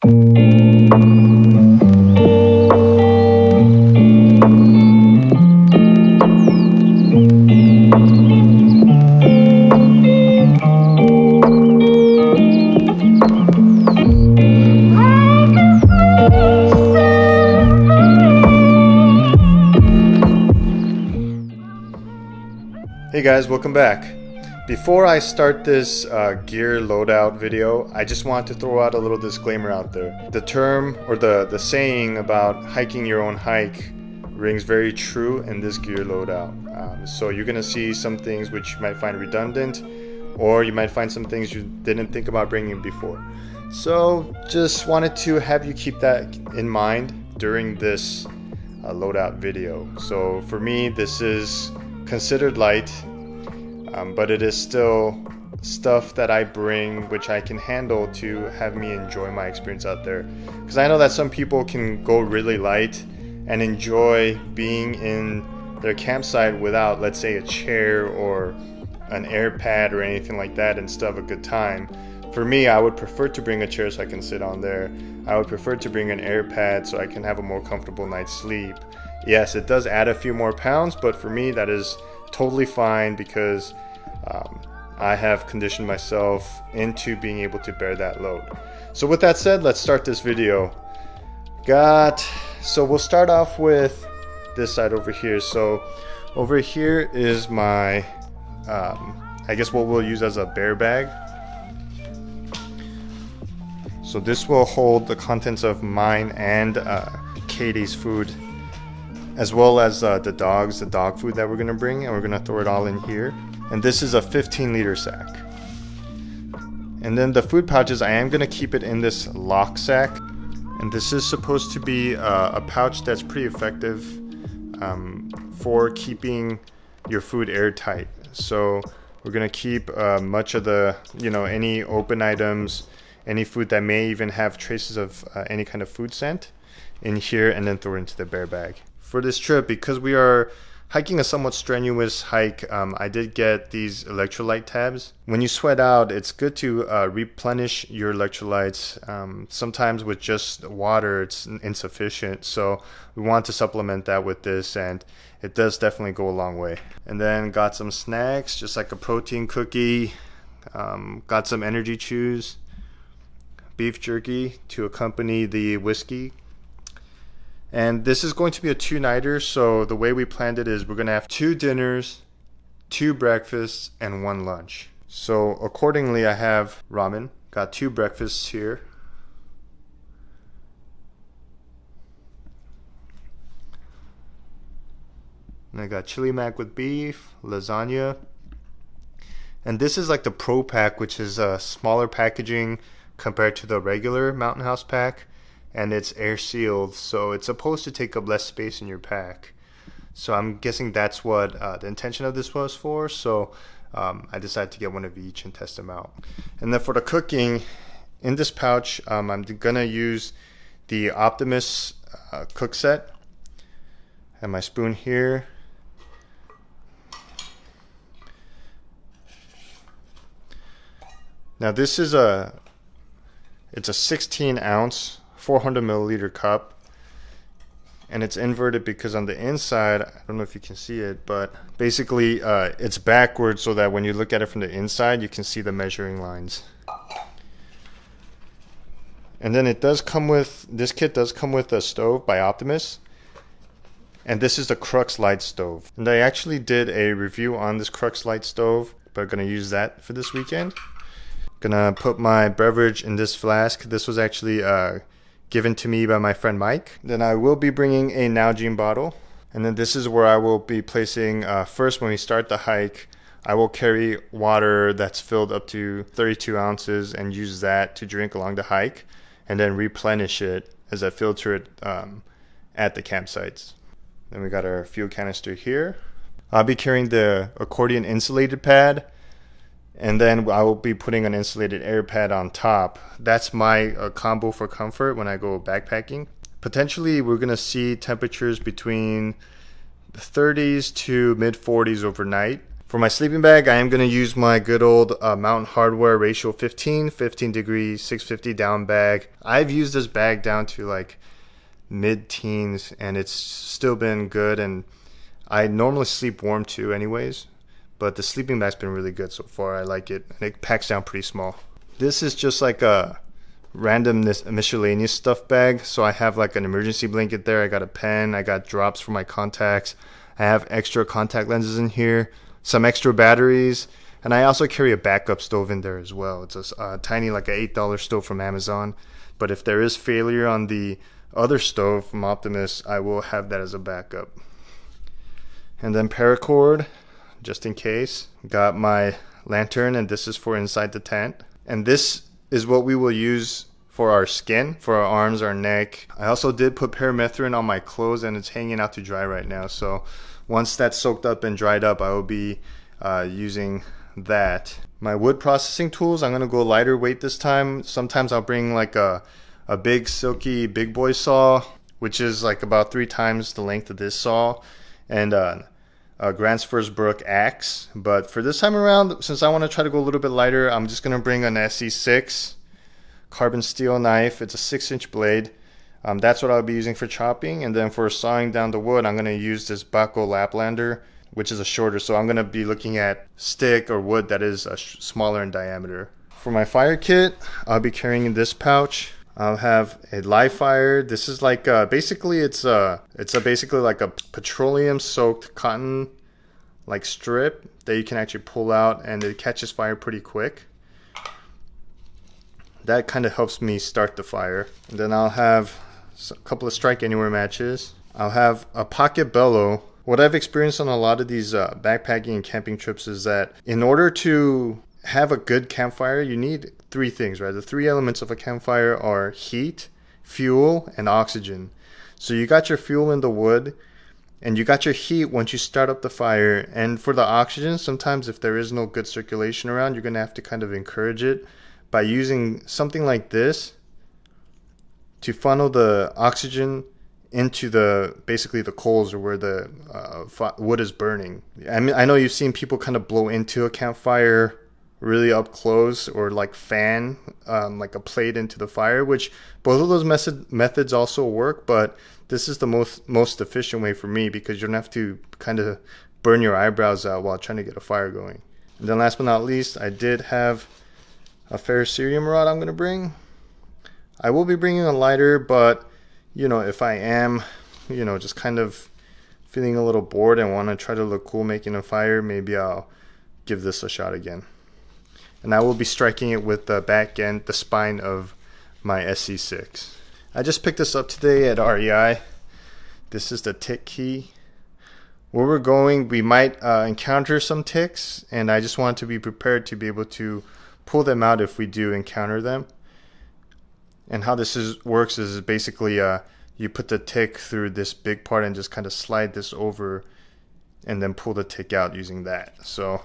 Hey guys, welcome back. Before I start this gear loadout video, I just want to throw out a little disclaimer out there. The term or the saying about hiking your own hike rings very true in this gear loadout. So you're gonna see some things which you might find redundant, or you might find some things you didn't think about bringing before. So just wanted to have you keep that in mind during this loadout video. So for me, this is considered light, but it is still stuff that I bring which I can handle to have me enjoy my experience out there, because I know that some people can go really light and enjoy being in their campsite without, let's say, a chair or an air pad or anything like that, and still have a good time. For me, I would prefer to bring a chair so I can sit on there. I would prefer to bring an air pad so I can have a more comfortable night's sleep. Yes, it does add a few more pounds, but for me that is totally fine, because I have conditioned myself into being able to bear that load. So with that said, let's start this video. So we'll start off with this side over here. So over here is my, I guess what we'll use as a bear bag. So this will hold the contents of mine and Katie's food, as well as the dog food that we're gonna bring, and we're gonna throw it all in here. And this is a 15-liter sack. And then the food pouches, I am gonna keep it in this lock sack. And this is supposed to be a pouch that's pretty effective for keeping your food airtight. So we're gonna keep much of the, any open items, any food that may even have traces of any kind of food scent in here, and then throw it into the bear bag. For this trip, because we are hiking a somewhat strenuous hike, I did get these electrolyte tabs. When you sweat out, it's good to replenish your electrolytes. Sometimes with just water, it's insufficient. So we want to supplement that with this, and it does definitely go a long way. And then got some snacks, just like a protein cookie. Got some energy chews, beef jerky to accompany the whiskey. And this is going to be a 2-nighter, so the way we planned it is we're going to have 2 dinners, 2 breakfasts, and 1 lunch. So accordingly, I have ramen, got 2 breakfasts here. And I got chili mac with beef, lasagna. And this is like the Pro Pack, which is a smaller packaging compared to the regular Mountain House pack. And it's air sealed, so it's supposed to take up less space in your pack. So I'm guessing that's what the intention of this was for. So I decided to get one of each and test them out. And then for the cooking, in this pouch, I'm gonna use the Optimus cook set. I have my spoon here. Now this is it's a 16-ounce 400 milliliter cup, and it's inverted because on the inside, I don't know if you can see it, but basically it's backwards so that when you look at it from the inside, you can see the measuring lines. And then this kit does come with a stove by Optimus, and this is the Crux Light stove. And I actually did a review on this Crux Light stove, but I'm gonna use that for this weekend. Gonna put my beverage in this flask. This was actually given to me by my friend Mike. Then I will be bringing a Nalgene bottle. And then this is where I will be placing, first when we start the hike, I will carry water that's filled up to 32 ounces and use that to drink along the hike, and then replenish it as I filter it at the campsites. Then we got our fuel canister here. I'll be carrying the accordion insulated pad, and then I will be putting an insulated air pad on top. That's my combo for comfort when I go backpacking. Potentially, we're gonna see temperatures between the 30s to mid 40s overnight. For my sleeping bag, I am going to use my good old Mountain Hardwear ratio 15 degree 650 down bag. I've used this bag down to like mid-teens and it's still been good, and I normally sleep warm too anyways, but the sleeping bag's been really good so far. I like it, and it packs down pretty small. This is just like a random miscellaneous stuff bag, so I have like an emergency blanket there, I got a pen, I got drops for my contacts, I have extra contact lenses in here, some extra batteries, and I also carry a backup stove in there as well. It's a tiny, like a $8 stove from Amazon, but if there is failure on the other stove from Optimus, I will have that as a backup. And then paracord, just in case. Got my lantern, and this is for inside the tent. And this is what we will use for our skin, for our arms, our neck. I also did put paramethrin on my clothes, and it's hanging out to dry right now. So once that's soaked up and dried up, I will be using that. My wood processing tools, I'm going to go lighter weight this time. Sometimes I'll bring like a big silky big boy saw, which is like about 3 times the length of this saw, and a Grantsford axe. But for this time around, since I want to try to go a little bit lighter, I'm just going to bring an Esee 6 carbon steel knife. It's a 6-inch blade. That's what I'll be using for chopping. And then for sawing down the wood, I'm going to use this Baco Laplander, which is a shorter. So I'm going to be looking at stick or wood that is smaller in diameter. For my fire kit, I'll be carrying this pouch. I'll have a live fire. This is like basically it's basically like a petroleum soaked cotton like strip that you can actually pull out, and it catches fire pretty quick. That kind of helps me start the fire. And then I'll have a couple of strike anywhere matches. I'll have a pocket bellow. What I've experienced on a lot of these backpacking and camping trips is that in order to have a good campfire, you need 3 things, right? The 3 elements of a campfire are heat, fuel, and oxygen. So you got your fuel in the wood, and you got your heat once you start up the fire. And for the oxygen, sometimes if there is no good circulation around, you're going to have to kind of encourage it by using something like this to funnel the oxygen into basically the coals, or where the wood is burning. I mean, I know you've seen people kind of blow into a campfire really up close, or like fan like a plate into the fire, which both of those methods also work, but this is the most efficient way for me, because you don't have to kind of burn your eyebrows out while trying to get a fire going. And then last but not least, I did have a ferrocerium rod I'm going to bring. I will be bringing a lighter, but you know, if I am, you know, just kind of feeling a little bored and want to try to look cool making a fire, maybe I'll give this a shot again. And I will be striking it with the back end, the spine of my Esee 6. I just picked this up today at REI. This is the tick key. Where we're going, we might encounter some ticks, and I just want to be prepared to be able to pull them out if we do encounter them. And how this works is basically you put the tick through this big part and just kind of slide this over, and then pull the tick out using that. So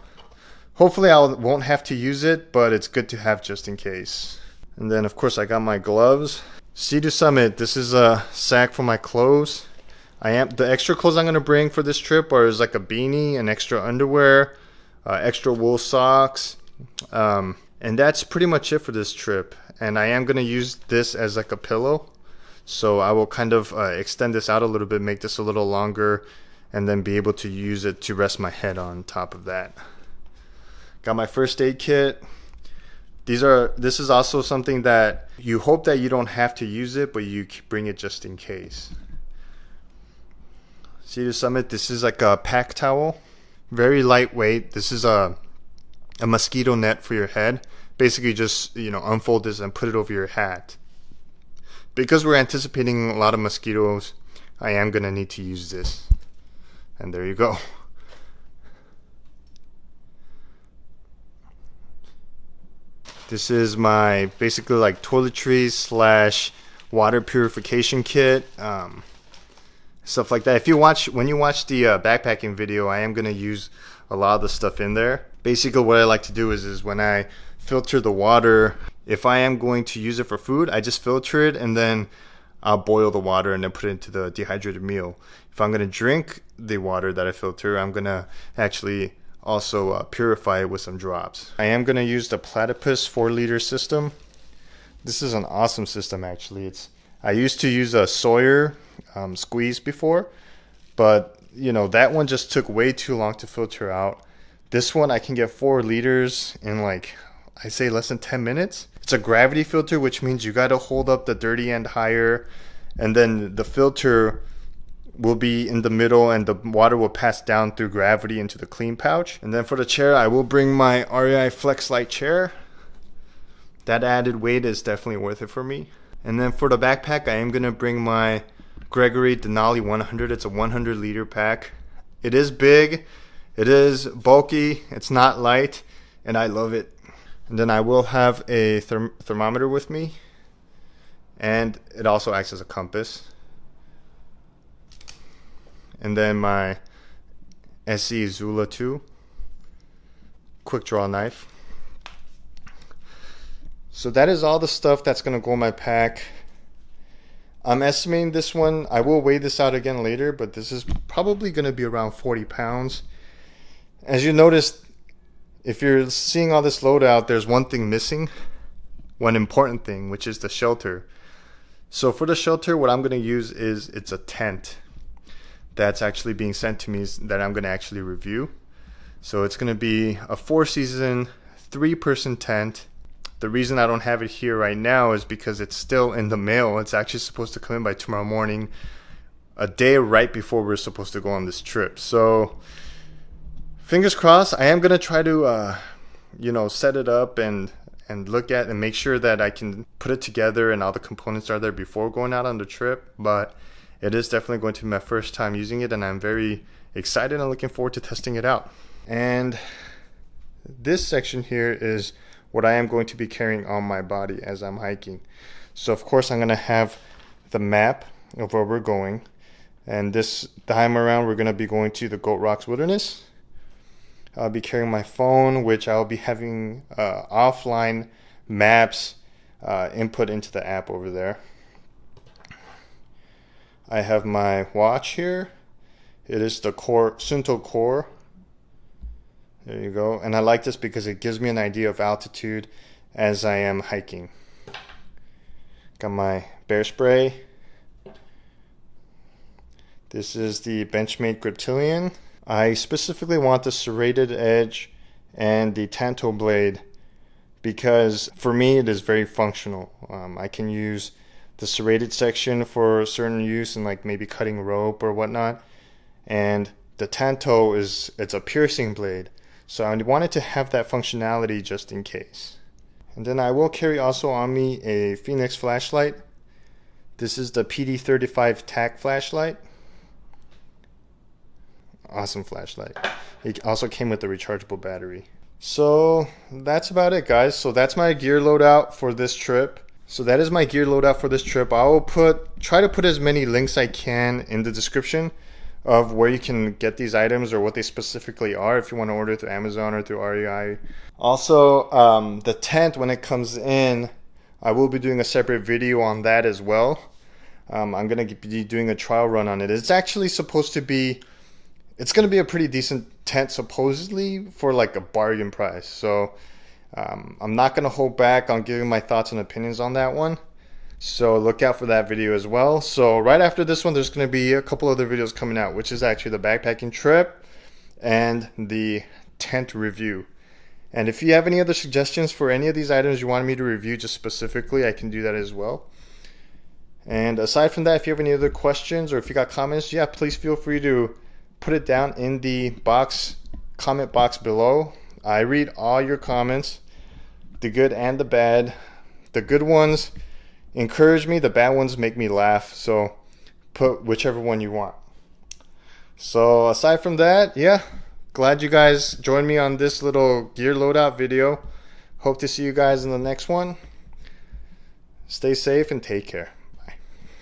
hopefully I won't have to use it, but it's good to have just in case. And then of course I got my gloves. Sea-Doo Summit, this is a sack for my clothes. The extra clothes I'm going to bring for this trip is like a beanie, an extra underwear, extra wool socks, and that's pretty much it for this trip. And I am going to use this as like a pillow, so I will kind of extend this out a little bit, make this a little longer, and then be able to use it to rest my head on top of that. Got my first aid kit. This is also something that you hope that you don't have to use it, but you bring it just in case. Sea-Doo Summit, this is like a pack towel, very lightweight. This is a mosquito net for your head. Basically just, you know, unfold this and put it over your hat. Because we're anticipating a lot of mosquitoes, I am going to need to use this. And there you go. This is my basically like toiletries / water purification kit. Stuff like that. When you watch the backpacking video, I am going to use a lot of the stuff in there. Basically what I like to do is when I filter the water, if I am going to use it for food, I just filter it and then I'll boil the water and then put it into the dehydrated meal. If I'm going to drink the water that I filter, I'm going to actually also purify it with some drops. I am going to use the Platypus 4-liter system. This is an awesome system actually. I used to use a Sawyer squeeze before, but you know, that one just took way too long to filter out. This one I can get 4 liters in like, I say less than 10 minutes. It's a gravity filter, which means you got to hold up the dirty end higher, and then the filter will be in the middle and the water will pass down through gravity into the clean pouch. And then for the chair, I will bring my REI Flex Light chair. That added weight is definitely worth it for me. And then for the backpack, I am going to bring my Gregory Denali 100. It's a 100-liter pack. It is big, it is bulky, it's not light, and I love it. And then I will have a thermometer with me, and it also acts as a compass. And then my Esee Zula 2 quick draw knife. So that is all the stuff that's going to go in my pack. I'm estimating this one, I will weigh this out again later, but this is probably going to be around 40 pounds. As you noticed, if you're seeing all this loadout, there's one thing missing, one important thing, which is the shelter. So for the shelter, what I'm going to use is, it's a tent that's actually being sent to me that I'm going to actually review. So it's going to be a 4-season, 3-person tent. The reason I don't have it here right now is because it's still in the mail. It's actually supposed to come in by tomorrow morning, a day right before we're supposed to go on this trip. So fingers crossed. I am going to try to you know, set it up and look at and make sure that I can put it together and all the components are there before going out on the trip. But it is definitely going to be my first time using it, and I'm very excited and looking forward to testing it out. And this section here is what I am going to be carrying on my body as I'm hiking. So of course I'm going to have the map of where we're going, and this time around we're going to be going to the Goat Rocks Wilderness. I'll be carrying my phone, which I'll be having offline maps input into the app over there. I have my watch here. It is the Sunto Core. There you go. And I like this because it gives me an idea of altitude as I am hiking. Got my bear spray. This is the Benchmade Griptilian. I specifically want the serrated edge and the tanto blade because for me it is very functional. I can use the serrated section for certain use and like maybe cutting rope or whatnot, and the tanto it's a piercing blade, so I wanted to have that functionality just in case. And then I will carry also on me a Phoenix flashlight. This is the PD35 TAC flashlight. Awesome flashlight. It also came with a rechargeable battery. So that's about it, guys. So that's my gear loadout for this trip. So that is my gear loadout for this trip. I will try to put as many links I can in the description of where you can get these items or what they specifically are if you want to order through Amazon or through REI. Also, the tent, when it comes in, I will be doing a separate video on that as well. I'm going to be doing a trial run on it. It's actually supposed to be, it's going to be a pretty decent tent supposedly for like a bargain price. So I'm not going to hold back on giving my thoughts and opinions on that one. So look out for that video as well. So right after this one, there's going to be a couple other videos coming out, which is actually the backpacking trip and the tent review. And if you have any other suggestions for any of these items you want me to review just specifically, I can do that as well. And aside from that, if you have any other questions or if you got comments, yeah, please feel free to put it down in the comment box below. I read all your comments, the good and the bad. The good ones encourage me, the bad ones make me laugh, so put whichever one you want. So aside from that, yeah, glad you guys joined me on this little gear loadout video. Hope to see you guys in the next one. Stay safe and take care.